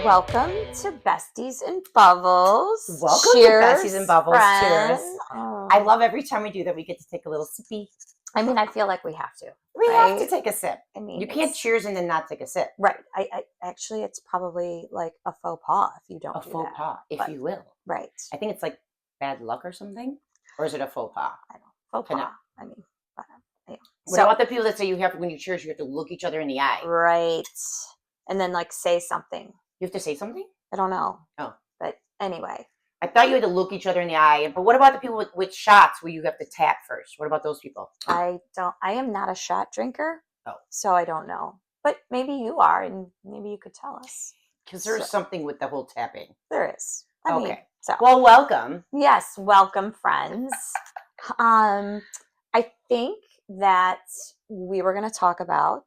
Welcome to Besties and Bubbles. Welcome Cheers, to Besties and Bubbles. friend. Cheers. I love every time we do that, we get to take a little sippy. I mean, I feel like we have to. We right? have to take a sip. I mean, you can't cheers and then not take a sip. Right. I actually, it's probably like a faux pas if you don't A do faux that. pas, if you will. Right. I think it's like bad luck or something. Or is it a faux pas? I don't faux pas. I mean, yeah. What about the people that say you have, when you cheers, you have to look each other in the eye? Right. And then like say something. You have to say something? I don't know. Oh. But anyway. I thought you had to look each other in the eye. But what about the people with shots where you have to tap first? What about those people? I am not a shot drinker. Oh. So I don't know. But maybe you are, and maybe you could tell us. Because there's something with the whole tapping. There is. I mean, well, welcome. Yes, welcome, friends. I think that we were going to talk about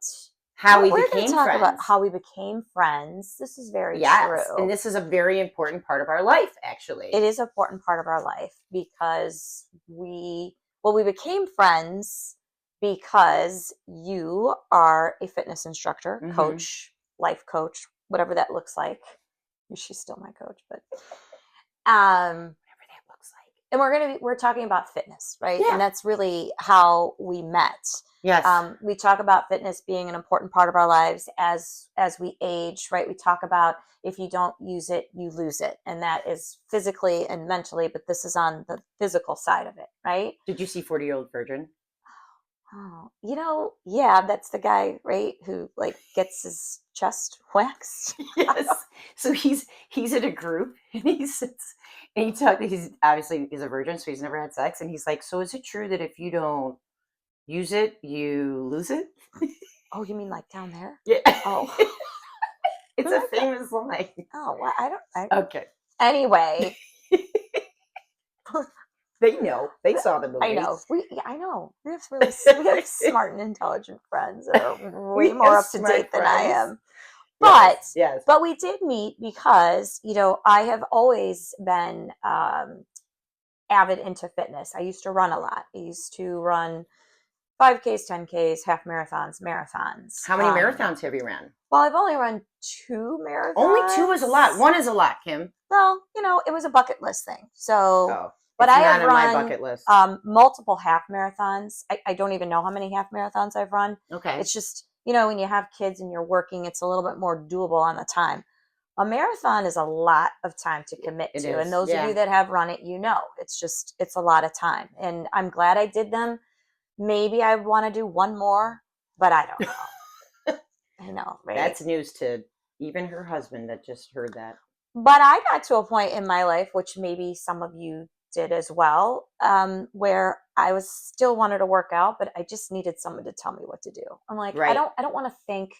how we became friends. About how we became friends. This is very true. And this is a very important part of our life, actually. It is an important part of our life because we became friends because you are a fitness instructor, coach, life coach, whatever that looks like. She's still my coach, but whatever that looks like. And we're talking about fitness, right? Yeah. And that's really how we met. Yes. We talk about fitness being an important part of our lives as we age, right? We talk about if you don't use it, you lose it. And that is physically and mentally, but this is on the physical side of it, right? Did you see 40-Year-Old Virgin? Oh, yeah, that's the guy, right, who like gets his chest waxed. Yes. So he's in a group and he sits and he's obviously a virgin, so he's never had sex. And he's like, so is it true that if you don't use it, you lose it? Oh, you mean like down there? Yeah. Oh. It's a famous line. Oh, well, Okay. Anyway. They know. They saw the movie. I know. I know. We have smart and intelligent friends that are way more up to date than I am. But yes. But we did meet because, I have always been avid into fitness. I used to run a lot. I used to run 5Ks, 10Ks, half marathons. How many marathons have you ran? Well, I've only run 2 marathons. Only 2 is a lot. 1 is a lot, Kim. Well, it was a bucket list thing. So. Oh. But I have run my bucket list. Multiple half marathons. I don't even know how many half marathons I've run. Okay. It's just, when you have kids and you're working, it's a little bit more doable on the time. A marathon is a lot of time to commit to. And those of you that have run it, it's a lot of time. And I'm glad I did them. Maybe I want to do one more, but I don't know. I know, right? That's news to even her husband that just heard that. But I got to a point in my life, which maybe some of you did as well, where I was still wanted to work out, but I just needed someone to tell me what to do. I'm like, right. I don't want to think.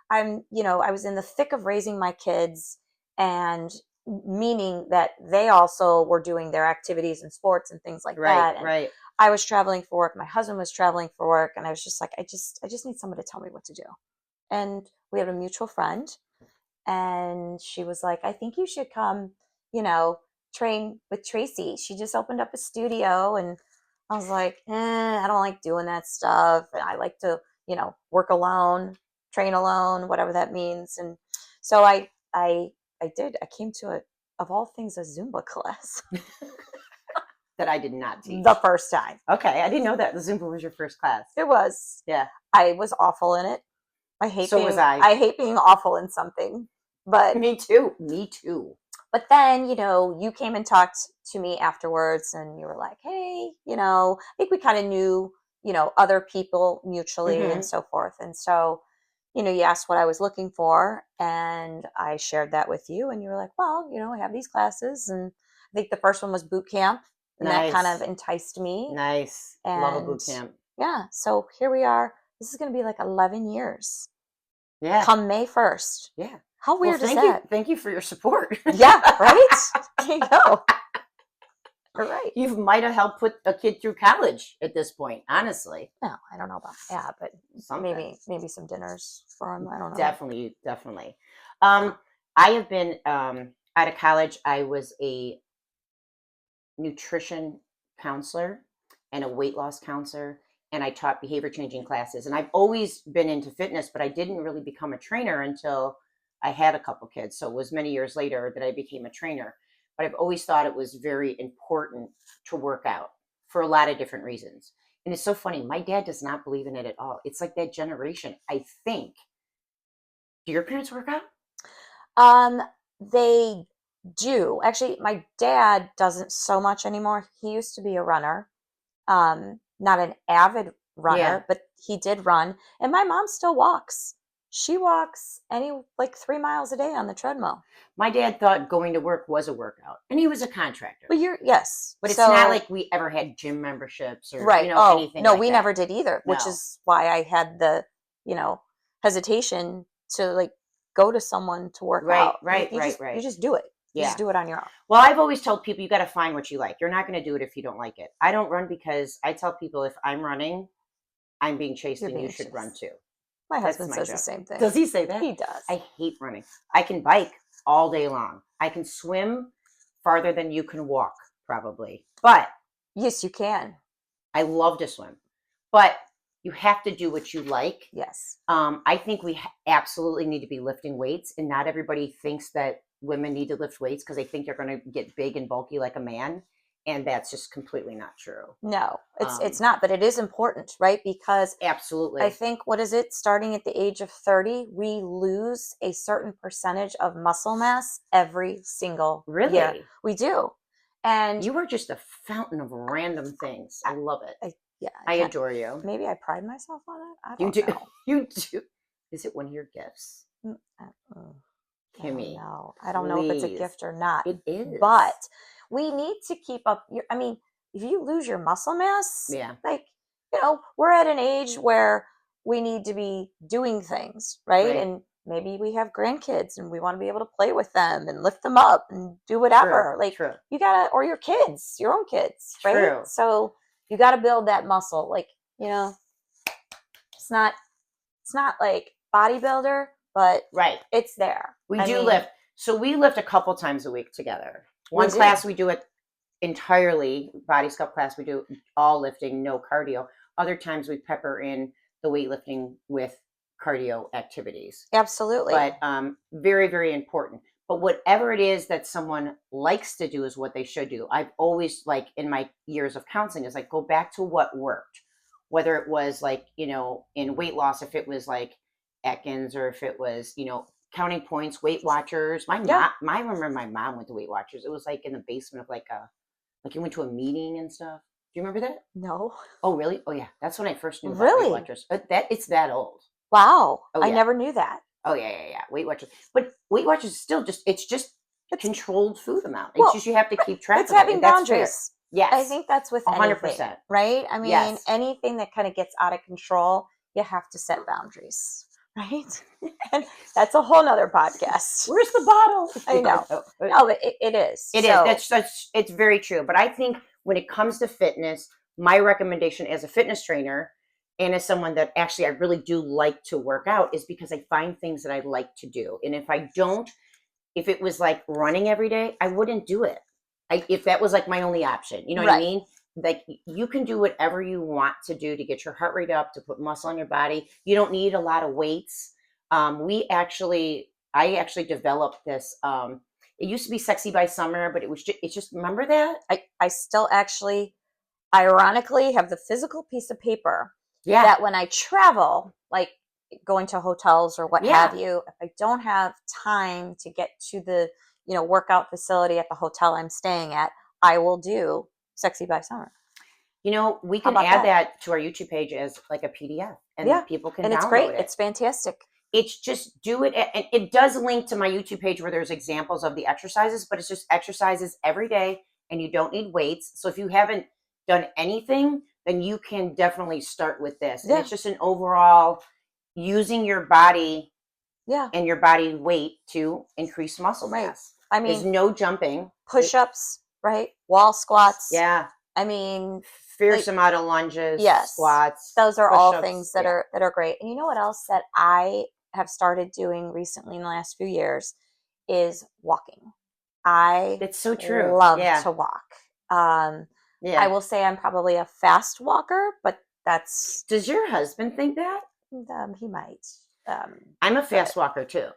I was in the thick of raising my kids, and meaning that they also were doing their activities and sports and things like that. And right. I was traveling for work. My husband was traveling for work, and I was just like, I just need someone to tell me what to do. And we have a mutual friend, and she was like, I think you should come, train with Tracy. She just opened up a studio, and I was like, I don't like doing that stuff. And I like to, work alone, train alone, whatever that means. And so I did. I came to of all things, a Zumba class. That I did not teach. The first time. Okay. I didn't know that the Zumba was your first class. It was. Yeah. I was awful in it. I hate being awful in something. But Me too. But then, you came and talked to me afterwards, and you were like, hey, I think we kind of knew, other people mutually and so forth. And so, you asked what I was looking for, and I shared that with you, and you were like, well, I have these classes. And I think the first one was boot camp, and that kind of enticed me. Nice. And love a boot camp. Yeah. So here we are. This is going to be like 11 years. Yeah. Come May 1st. Yeah. How weird is that? Thank you for your support. Yeah, right? There you go. All right. You might have helped put a kid through college at this point, honestly. No, I don't know about that, but maybe some dinners for him. I don't know. Definitely. I have been out of college. I was a nutrition counselor and a weight loss counselor, and I taught behavior changing classes. And I've always been into fitness, but I didn't really become a trainer until I had a couple kids. So it was many years later that I became a trainer. But I've always thought it was very important to work out for a lot of different reasons. And it's so funny. My dad does not believe in it at all. It's like that generation. I think. Do your parents work out? Um, they do. Actually, my dad doesn't so much anymore. He used to be a runner. Not an avid Yeah. runner, but he did run. And my mom still walks. She walks any like 3 miles a day on the treadmill. My dad thought going to work was a workout, and he was a contractor. But you're yes. But it's not So like we ever had gym memberships or, right. Oh, anything no, like we that. never did either, which No. is why I had the, you know, hesitation to like go to someone to work Right, out. right, right, You right. just do it. You just Yeah. do it on your own. Well, I've always told people you got to find what you like. You're not going to do it if you don't like it. I don't run because I tell people if I'm running, I'm being chased You're and you being should run chased. too. My That's husband my says the joke. same thing. Does he say that? He does. I hate running. I can bike all day long. I can swim farther than you can walk, probably. But Yes, you can. I love to swim. But you have to do what you like. Yes. I think we absolutely need to be lifting weights, and not everybody thinks that women need to lift weights because they think they're going to get big and bulky like a man, and that's just completely not true. No, it's Um, not, but it is important, right? Because I absolutely. think what is it? Starting at the age of 30, we lose a certain percentage of muscle mass every single year. Really? We do. And You are just a fountain of random things. I love it. yeah, I adore you. maybe I pride myself on it. I You don't do. know. You do. Is it one of your gifts? Mm, uh, I don't Kimmy, know. I don't know if it's a please. gift or not, It is. but we need to keep up your, I mean, if you lose your muscle mass, Yeah. like, we're at an age where we need to be doing things, right? Right. And maybe we have grandkids and we want to be able to play with them and lift them up and do True. whatever. Like True. you gotta, or your kids, your own kids, right? True. So you gotta build that muscle. Like, it's not like bodybuilder, but Right. it's there. We I do mean, lift. So we lift a couple times a week together. we One do. class we do it entirely, body sculpt class, we do all lifting, no cardio. Other times we pepper in the weightlifting with cardio activities. Absolutely. But very, very important. But whatever it is that someone likes to do is what they should do. I've always, like in my years of counseling, is like go back to what worked. Whether it was like, in weight loss, if it was like Atkins, or if it was, counting points, Weight Watchers. Yeah. I remember my mom went to Weight Watchers. It was like in the basement of like you went to a meeting and stuff. Do you remember that? No. Oh, really? Oh, yeah. That's when I first knew about Really? Weight Watchers. It's that old. Wow. Oh, I yeah. never knew that. Oh, yeah, yeah, yeah. Weight Watchers. But Weight Watchers is still it's just controlled food amount. Well, It's just you have to keep track It's of it. having And that's fair. boundaries. Yes. I think that's with 100%. anything, right? I mean, Yes. anything that kind of gets out of control, you have to set boundaries, right? And that's a whole nother podcast. Where's the bottle? I know. No, but it is. It is. That's it's very true. But I think when it comes to fitness, my recommendation as a fitness trainer and as someone that actually I really do like to work out is because I find things that I like to do. And if it was like running every day, I wouldn't do it. If that was like my only option, you know what I Right. mean? Like you can do whatever you want to do to get your heart rate up, to put muscle on your body. You don't need a lot of weights. I actually developed this. It used to be Sexy by Summer, but it's just remember that? I still actually, ironically, have the physical piece of paper Yeah. that when I travel, like going to hotels or what Yeah. have you, if I don't have time to get to the, workout facility at the hotel I'm staying at, I will do Sexy by Summer. We How can about add that? that to our YouTube page as like a PDF, and Yeah. people can And it's download great. it. It's fantastic. It's just do it. And it does link to my YouTube page where there's examples of the exercises, but it's just exercises every day and you don't need weights. So if you haven't done anything, then you can definitely start with this. Yeah. And it's just an overall using your body Yeah. and your body weight to increase muscle Right. mass. I There's mean, no jumping. push-ups, right? Wall squats. Yeah. I mean, Fierce amount of lunges, yes, squats. those are all push-ups. things that Yeah. are great. And you know what else that I have started doing recently in the last few years is walking. I It's so true. love Yeah. to walk. I Yeah. will say I'm probably a fast walker, but that's Does your husband think that? he might. I'm a fast walker too.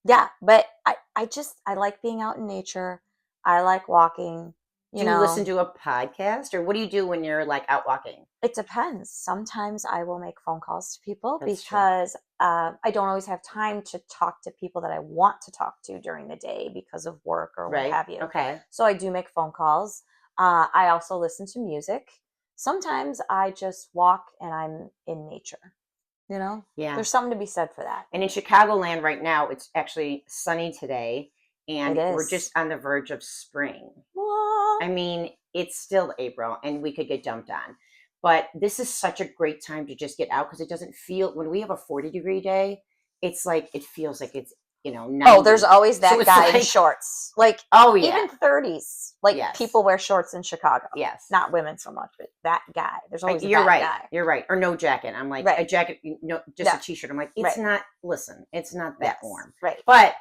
Yeah, but I like being out in nature. I like walking, you Do you listen know. to a podcast, or what do you do when you're like out walking? It depends. Sometimes I will make phone calls to people That's true. because I don't always have time to talk to people that I want to talk to during the day because of work or what Right. have you. Okay. So I do make phone calls. I also listen to music. Sometimes I just walk and I'm in nature. You know, Yeah. there's something to be said for that. And in Chicagoland right now, it's actually sunny today, It and we're just is. on the verge of spring. What? I mean, it's still April and we could get dumped on. But this is such a great time to just get out because it doesn't feel, when we have a 40-degree day, it's like, it feels like it's, Oh, there's 90. always So that it's guy in like, shorts. Like oh, yeah. even 30s. Like Yes. people wear shorts in Chicago. Yes. Not women so much, but that guy. There's always You're that right. guy. You're right. Or no jacket. I'm like, a Right. jacket, just a Yeah. t shirt. I'm like, it's Right. not, listen, it's not that Yes. warm. Right. But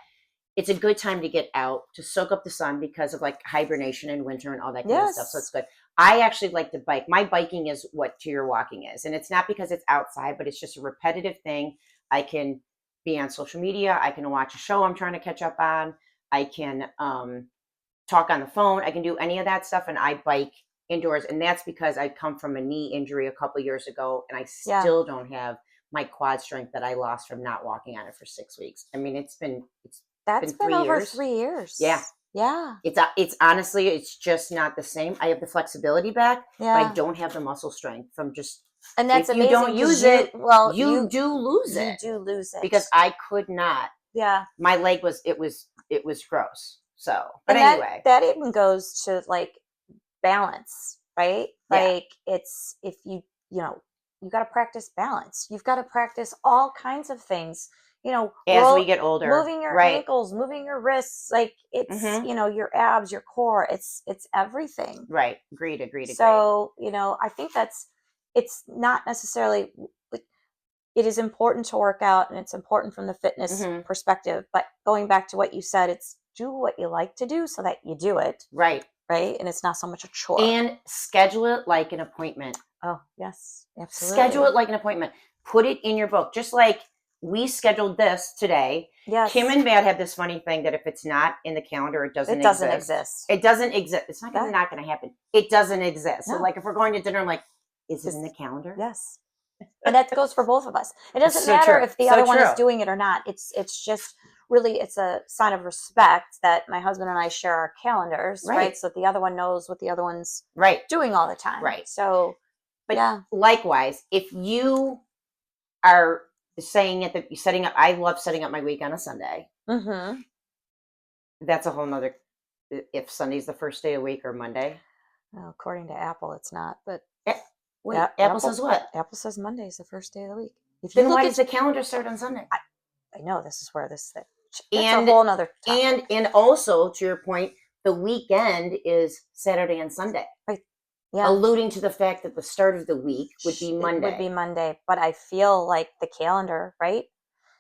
it's a good time to get out to soak up the sun because of like hibernation in winter and all that kind of stuff. So Yes. it's good. I actually like to bike. My biking is what to your walking is. And it's not because it's outside, but it's just a repetitive thing. I can be on social media. I can watch a show I'm trying to catch up on. I can talk on the phone. I can do any of that stuff. And I bike indoors. And that's because I come from a knee injury a couple years ago. And I Yeah. still don't have my quad strength that I lost from not walking on it for 6 weeks. I mean, it's been That's been 3 over years. 3 years. Yeah. Yeah. It's honestly, it's just not the same. I have the flexibility back, but I Yeah. don't have the muscle strength from just, And that's if you amazing don't use you it, well you do lose you it do lose it. because I could not. Yeah. My leg was, it was gross. So, but And anyway, that even goes to like balance, right? Yeah. Like it's if you got to practice balance. You've got to practice all kinds of things. as we get older, moving your right? ankles, moving your wrists, like it's Mhm. your abs, your core. It's everything. Right. Agreed. So I think it's not necessarily like it is important to work out and it's important from the fitness Mhm. perspective. But going back to what you said, it's do what you like to do so that you do it, Right. right? And it's not so much a chore. And schedule it like an appointment. Oh, yes, absolutely. Schedule it like an appointment. Put it in your book. Just like we scheduled this today. Yes. Kim and Matt have this funny thing that if it's not in the calendar, it doesn't exist. It doesn't exist. It's not going to happen. It doesn't exist. No. So like if we're going to dinner, I'm like, is it in the calendar? Yes. And that goes for both of us. It doesn't So matter true. if the So other one is true. doing it or not. It's just really it's a sign of respect that my husband and I share our calendars, right? So that the other one knows what the other one's doing all the time. Right. So But yeah. likewise, if you are saying it that you're setting up, I love setting up my week on a Sunday. Mm-hmm. That's a whole nother, if Sunday's the first day of the week or Monday. Well, according to Apple, it's not, but Wait, Apple says what? Apple says Monday is the first day of the week. Then why does the calendar start on Sunday? I know this is where this thing. And a whole nother topic. And also to your point, the weekend is Saturday and Sunday. Right. Yeah. Alluding to the fact that the start of the week would be Monday. It would be Monday, but I feel like the calendar, right?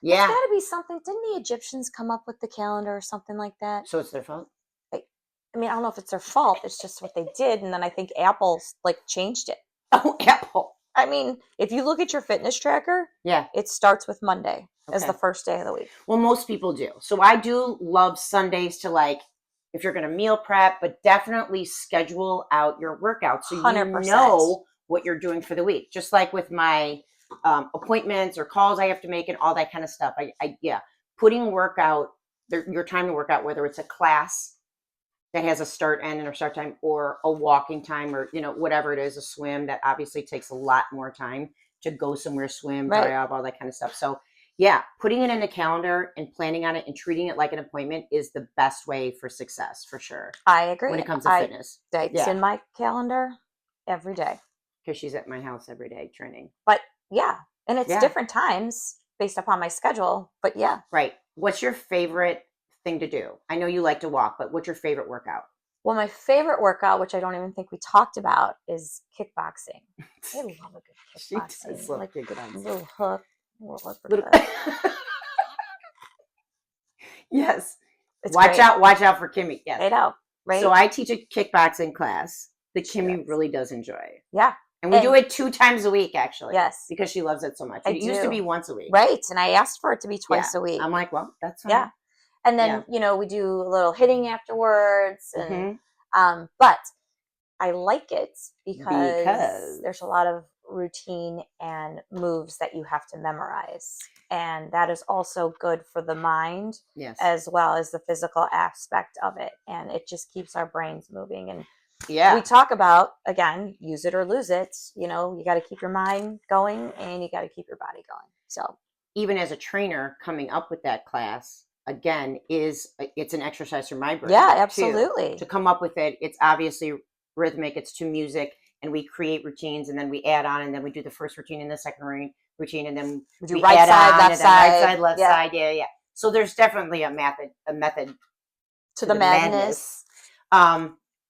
Yeah. It's got to be something. Didn't the Egyptians come up with the calendar or something like that? So it's their fault? I mean, I don't know if it's their fault. It's just what they did, and then I think Apple changed it. Oh, Apple. I mean, if you look at your fitness tracker, yeah, it starts with Monday as the first day of the week. Well, most people do. So I do love Sundays to if you're going to meal prep, but definitely schedule out your workout so 100%. You know what you're doing for the week. Just like with my appointments or calls I have to make and all that kind of stuff. Putting workout, your time to work out, whether it's a class that has a start end or start time or a walking time or, whatever it is, a swim that obviously takes a lot more time to go somewhere, swim, dry up, all that kind of stuff. So yeah, putting it in a calendar and planning on it and treating it like an appointment is the best way for success, for sure. I agree. When it comes to fitness. It's in my calendar every day. Because she's at my house every day training. But yeah, and it's different times based upon my schedule, but yeah. Right. What's your favorite thing to do? I know you like to walk, but what's your favorite workout? Well, my favorite workout, which I don't even think we talked about, is kickboxing. I love a good kickboxing. She does love kickboxing. Little hook. Yes. It's watch great. out for Kimmy. Yes. I know. Right. So I teach a kickboxing class that Kimmy really does enjoy. Yeah. And we do it 2 times a week, actually. Yes. Because she loves it so much. It used to be once a week. Right. And I asked for it to be twice a week. I'm like, well, that's fine. Yeah. And then, we do a little hitting afterwards. And, Mm-hmm. But I like it because Because there's a lot of routine and moves that you have to memorize. And that is also good for the mind yes, as well as the physical aspect of it. And it just keeps our brains moving. And yeah, we talk about, again, use it or lose it. You got to keep your mind going and you got to keep your body going. So even as a trainer, coming up with that class again it's an exercise for my brain. yeah, too, absolutely. to come up with it. It's obviously rhythmic. It's to music, and we create routines, and then we add on, and then we do the first routine and the second routine, and then We do we right add side, on, left and then right side. side, left Yeah. side. Yeah. So there's definitely a method To the madness.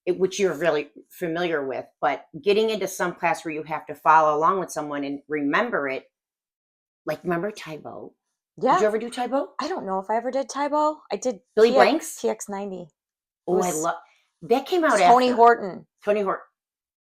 Which you're really familiar with. But getting into some class where you have to follow along with someone and remember it, like remember Taibo? Yeah. Did you ever do Taibo? I don't know if I ever did Taibo. I did Billy Blanks? TX90. Oh, I love that. Came out Tony after Horton. Tony Horton.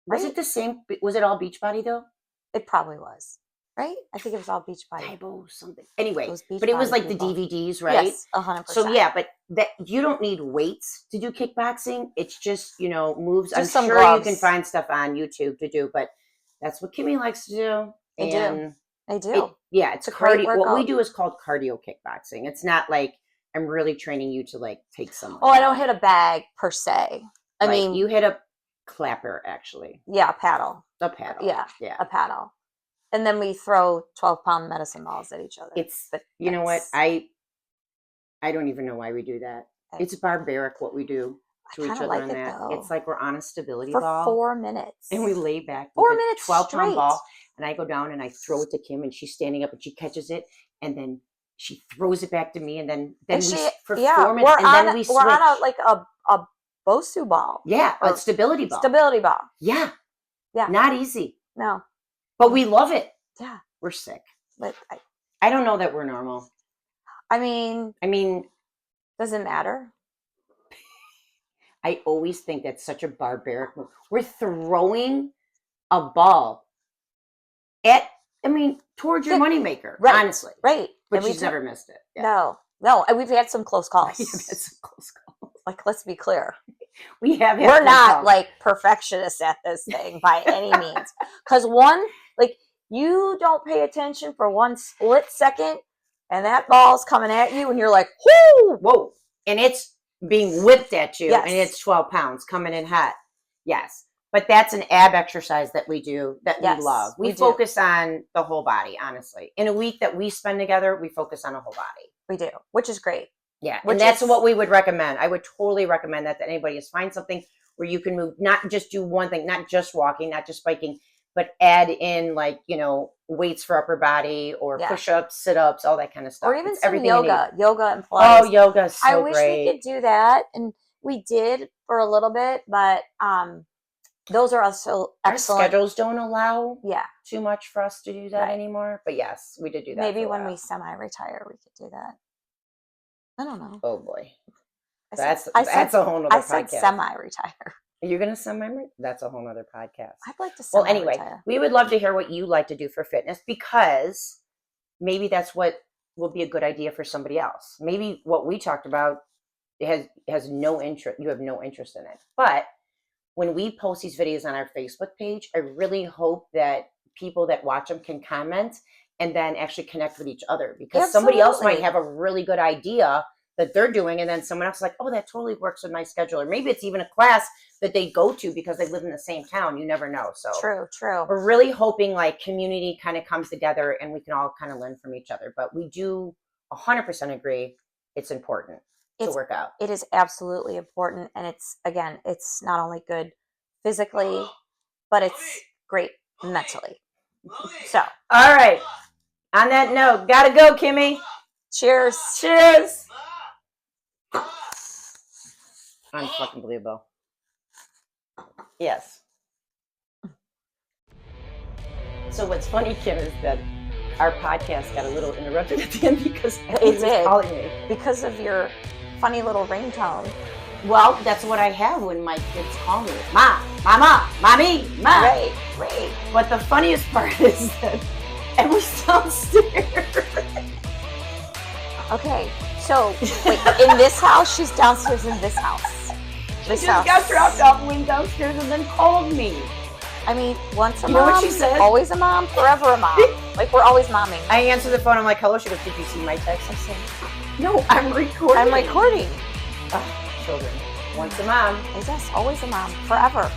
Was Right? it the same? Was it all Beachbody though? It probably was. Right? I think it was all Beachbody. Taibo something. Anyway, Those but it was Beachbody like people. the DVDs, right? Yes, 100%. So yeah, but that you don't need weights to do kickboxing. It's just moves. Just I'm some sure gloves. you can find stuff on YouTube to do, but that's what Kimmy likes to do. They do. It's a great cardio. What we workout. do is called cardio kickboxing. It's not like I'm really training you to like take someone. Oh, I don't hit a bag per se. I mean, you hit a clapper actually. Yeah, a paddle. A paddle. Yeah. Yeah. A paddle. And then we throw 12-pound medicine balls at each other. You know what? I don't even know why we do that. It's barbaric what we do to each other like on that. Though. It's like we're on a stability for ball 4 minutes. and we lay back 4 with minutes a 12-pound straight. ball, and I go down and I throw it to Kim, and she's standing up and she catches it, and then she throws it back to me, and then we for 4 minutes, and then we switch. We're on a Bosu ball. Yeah, a stability ball. Stability ball. Yeah. Yeah. Not easy. No. But we love it. Yeah. We're sick. But I don't know that we're normal. I mean, does it matter? I always think that's such a barbaric move. We're throwing a ball towards your moneymaker, right, honestly. Right. But she's never missed it. Yeah. No. And we've had some close calls. We've had some close calls. Like, let's be clear. We have. We're not like perfectionists at this thing by any means. Because you don't pay attention for one split second, and that ball's coming at you, and you're like, whoa. And it's being whipped at you, yes. And it's 12 pounds coming in hot. Yes. But that's an ab exercise that we do that we love. We focus on the whole body, honestly. In a week that we spend together, we focus on the whole body. We do, which is great. Yeah, and that's what we would recommend. I would totally recommend that anybody is find something where you can move, not just do one thing, not just walking, not just biking, but add in weights for upper body or push-ups, sit-ups, all that kind of stuff. Or even some yoga and Pilates. Oh, yoga is so great. I wish we could do that, and we did for a little bit, but those are also excellent. Our schedules don't allow Yeah. too much for us to do that anymore. But yes, we did do that. Maybe when we semi-retire, we could do that. I don't know. Oh boy. That's a whole nother podcast. I said semi-retire. You're going to semi-retire? That's a whole nother podcast. I'd like to Well, semi-retire. anyway, we would love to hear what you like to do for fitness, because maybe that's what will be a good idea for somebody else. Maybe what we talked about has no interest. You have no interest in it. But when we post these videos on our Facebook page, I really hope that people that watch them can comment and then actually connect with each other, because somebody else might have a really good idea that they're doing, and then someone else is like, oh, that totally works with my schedule. Or maybe it's even a class that they go to because they live in the same town. You never know. So true. We're really hoping community kind of comes together and we can all kind of learn from each other. But we do 100% agree it's important to work out. It is absolutely important. And it's not only good physically, but it's great mentally. So. All right. On that note, gotta go, Kimmy. Cheers. Cheers. Unfucking believable. Yes. So what's funny, Kim, is that our podcast got a little interrupted at the end because it did. Calling me because of your funny little ringtone. Well, that's what I have when my kids call me. Ma, mama, mommy, ma. Right. But the funniest part is that everyone's downstairs. Okay, So, wait, in this house? She's downstairs in this house. She just got dropped off, went downstairs, and then called me. I mean, once a You mom, know what she said? always a mom, forever a mom. Like, we're always momming. I answer the phone. I'm like, hello. She goes, did you see my text? I say, No, I'm recording. I'm recording. Children. Once a mom. Yes, always a mom, forever.